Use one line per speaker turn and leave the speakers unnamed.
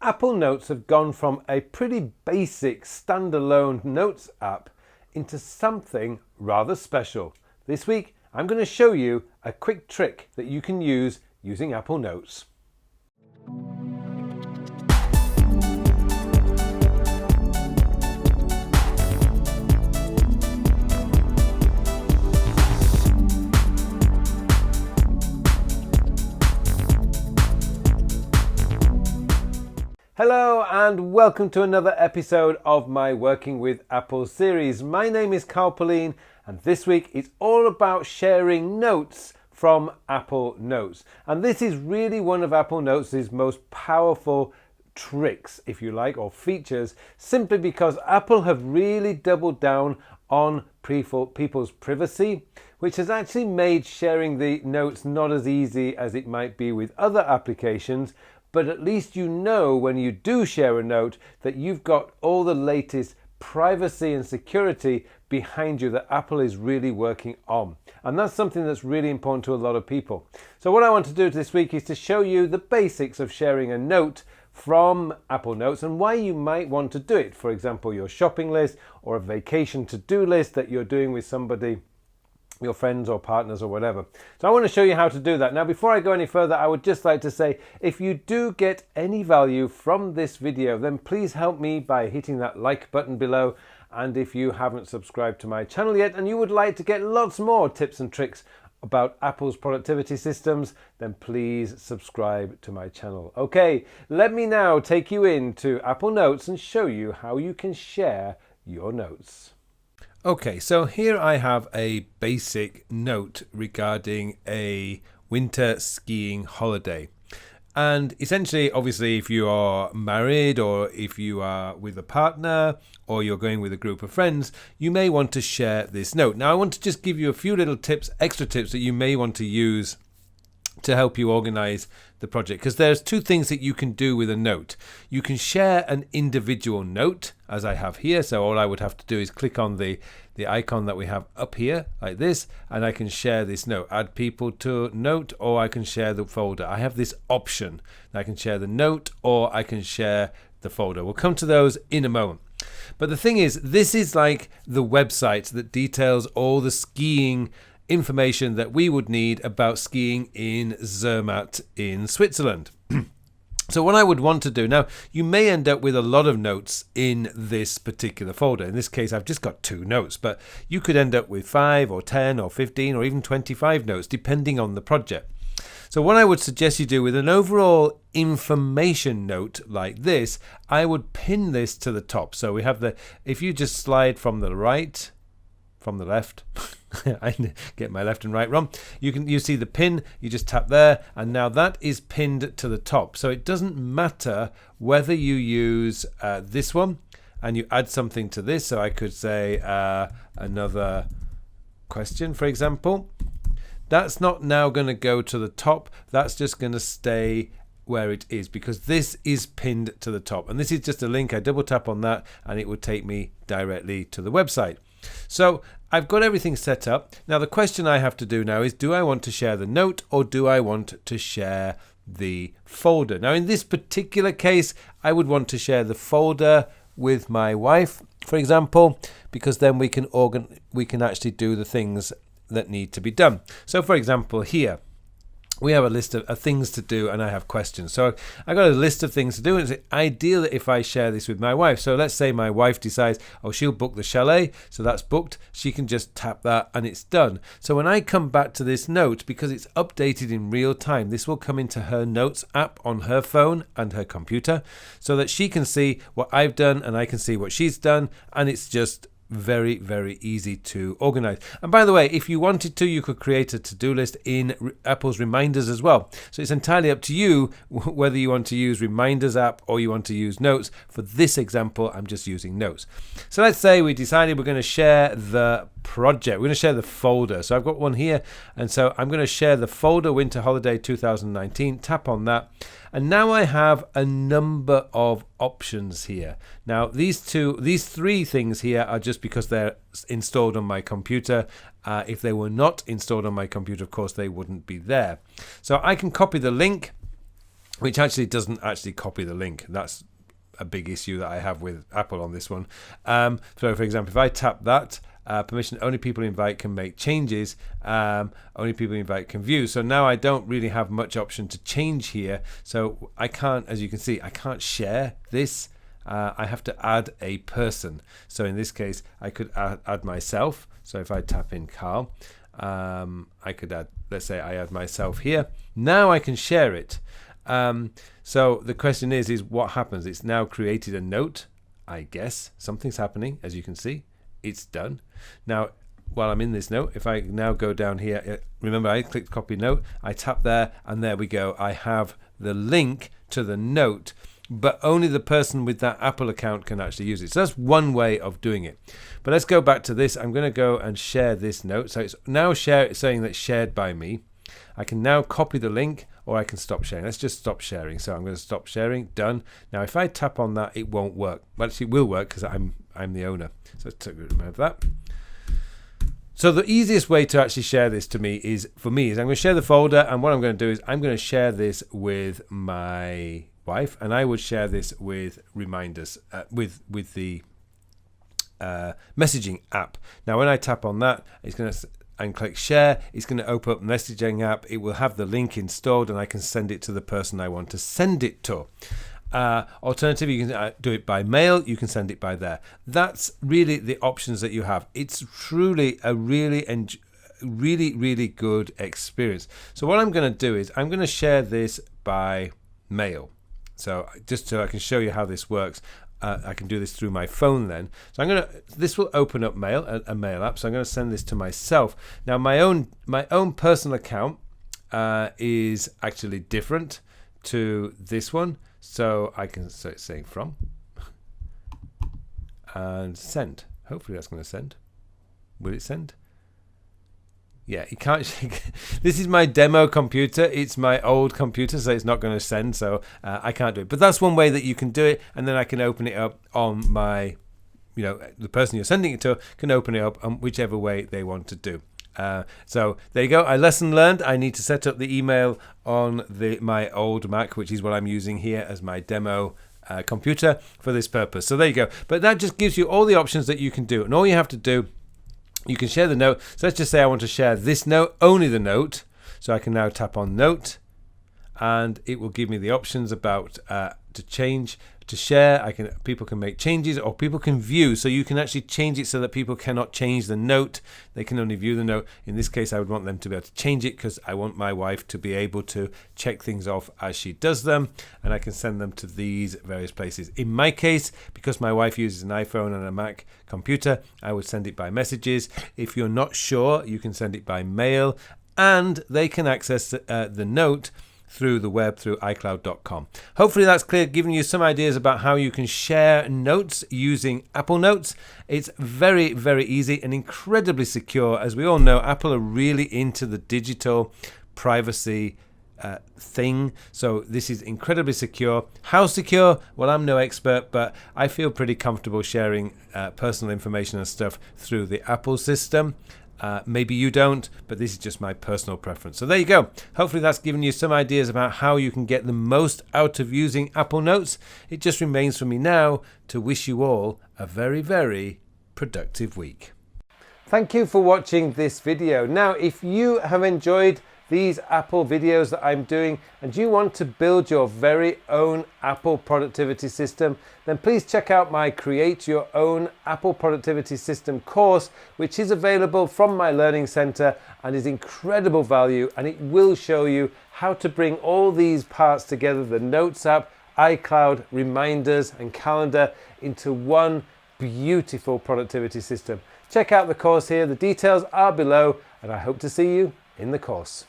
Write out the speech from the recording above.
Apple Notes have gone from a pretty basic standalone notes app into something rather special. This week, I'm going to show you a quick trick that you can use using Apple Notes. Hello and welcome to another episode of my Working with Apple series. My name is Carl Pauline and this week it's all about sharing notes from Apple Notes. And this is really one of Apple Notes' most powerful tricks, if you like, or features, simply because Apple have really doubled down on people's privacy, which has actually made sharing the notes not as easy as it might be with other applications. But at least you know when you do share a note that you've got all the latest privacy and security behind you that Apple is really working on. And that's something that's really important to a lot of people. So what I want to do this week is to show you the basics of sharing a note from Apple Notes and why you might want to do it. For example, your shopping list or a vacation to-do list that you're doing with somebody, your friends or partners or whatever. So I want to show you how to do that. Now, before I go any further, I would just like to say, if you do get any value from this video, then please help me by hitting that like button below. And if you haven't subscribed to my channel yet and you would like to get lots more tips and tricks about Apple's productivity systems, then please subscribe to my channel. Okay, let me now take you into Apple Notes and show you how you can share your notes. Okay, so here I have a basic note regarding a winter skiing holiday. And essentially, obviously, if you are married or if you are with a partner or you're going with a group of friends, you may want to share this note. Now, I want to just give you a few little tips, extra tips that you may want to use to help you organize the project, because there's two things that you can do with a note. You can share an individual note, as I have here. So all I would have to do is click on the icon that we have up here like this, and I can share this note, add people to note, or I can share the folder. I have this option. I can share the note or I can share the folder. We'll come to those in a moment. But the thing is, this is like the website that details all the skiing information that we would need about skiing in Zermatt in Switzerland. So what I would want to do, now you may end up with a lot of notes in this particular folder. In this case, I've just got 2 notes, but you could end up with 5 or 10 or 15 or even 25 notes, depending on the project. So what I would suggest you do with an overall information note like this, I would pin this to the top. So we have if you just slide from the right, from the left, I get my left and right wrong. You see the pin, you just tap there, and now that is pinned to the top. So it doesn't matter whether you use this one and you add something to this. So I could say another question, for example. That's not now going to go to the top. That's just going to stay where it is because this is pinned to the top. And this is just a link. I double tap on that and it would take me directly to the website. So I've got everything set up. Now the question I have to do now is, do I want to share the note or do I want to share the folder? Now in this particular case, I would want to share the folder with my wife, for example, because then we can actually do the things that need to be done. So for example, here we have a list of things to do and I have questions. So I got a list of things to do and it's ideal if I share this with my wife. So let's say my wife decides, she'll book the chalet. So that's booked. She can just tap that and it's done. So when I come back to this note, because it's updated in real time, this will come into her notes app on her phone and her computer so that she can see what I've done and I can see what she's done. And it's just very, very easy to organize. And by the way, if you wanted to, you could create a to-do list in Apple's reminders as well. So it's entirely up to you whether you want to use reminders app or you want to use notes. For this example, I'm just using notes. So let's say we decided we're going to share the project. We're going to share the folder. So I've got one here. And so I'm going to share the folder Winter Holiday 2019. Tap on that. And now I have a number of options here. Now these 3 things here are just because they're installed on my computer. If they were not installed on my computer, of course, they wouldn't be there. So I can copy the link which actually doesn't actually copy the link. That's a big issue that I have with Apple on this one. So for example, if I tap that, permission, only people invite can make changes, only people invite can view. So now I don't really have much option to change here. So I can't, as you can see, I can't share this. I have to add a person. So in this case, I could add myself. So if I tap in Carl, I could add, let's say I add myself here. Now I can share it. So the question is what happens? It's now created a note, I guess. Something's happening, as you can see. It's done. Now, while I'm in this note, if I now go down here, remember I clicked copy note, I tap there, and there we go. I have the link to the note, but only the person with that Apple account can actually use it. So that's one way of doing it. But let's go back to this. I'm going to go and share this note. So it's now saying that shared by me. I can now copy the link, or I can stop sharing. Let's just stop sharing. So I'm going to stop sharing. Done. Now, if I tap on that, it won't work. Well, actually, it will work because I'm the owner. So let's remove that. So the easiest way to actually share this to me is I'm going to share the folder, and what I'm going to do is I'm going to share this with my wife, and I would share this with reminders with the messaging app. Now, when I tap on that, it's going to and click share, it's going to open up messaging app. It will have the link installed, and I can send it to the person I want to send it to. Alternatively, you can do it by mail. You can send it by there. That's really the options that you have. It's truly a really good experience. So what I'm going to do is I'm going to share this by mail. So just so I can show you how this works. I can do this through my phone then. So this will open up mail, a mail app. So I'm going to send this to myself. Now my own personal account is actually different to this one. So I can start saying from and send. Hopefully that's going to send. Will it send? Yeah, it can't. This is my demo computer. It's my old computer, so it's not going to send. So I can't do it. But that's one way that you can do it, and then I can open it up on my, the person you're sending it to can open it up on whichever way they want to do. So there you go. Lesson learned. I need to set up the email on my old Mac, which is what I'm using here as my demo computer for this purpose. So there you go. But that just gives you all the options that you can do, and all you have to do. You can share the note. So let's just say I want to share this note, only the note. So I can now tap on note, and it will give me the options about to change, to share. People can make changes, or people can view. So you can actually change it so that people cannot change the note. They can only view the note. In this case, I would want them to be able to change it because I want my wife to be able to check things off as she does them, and I can send them to these various places. In my case, because my wife uses an iPhone and a Mac computer, I would send it by messages. If you're not sure, you can send it by mail, and they can access the note through the web, through iCloud.com. Hopefully that's clear, giving you some ideas about how you can share notes using Apple Notes. It's very, very easy and incredibly secure. As we all know, Apple are really into the digital privacy thing. So this is incredibly secure. How secure? Well, I'm no expert, but I feel pretty comfortable sharing personal information and stuff through the Apple system. Maybe you don't, but this is just my personal preference. So there you go. Hopefully that's given you some ideas about how you can get the most out of using Apple Notes. It just remains for me now to wish you all a very, very productive week. Thank you for watching this video. Now, if you have enjoyed these Apple videos that I'm doing and you want to build your very own Apple productivity system, then please check out my Create Your Own Apple Productivity System course, which is available from my Learning Center and is incredible value, and it will show you how to bring all these parts together, the Notes app, iCloud, reminders and calendar, into one beautiful productivity system. Check out the course here. The details are below, and I hope to see you in the course.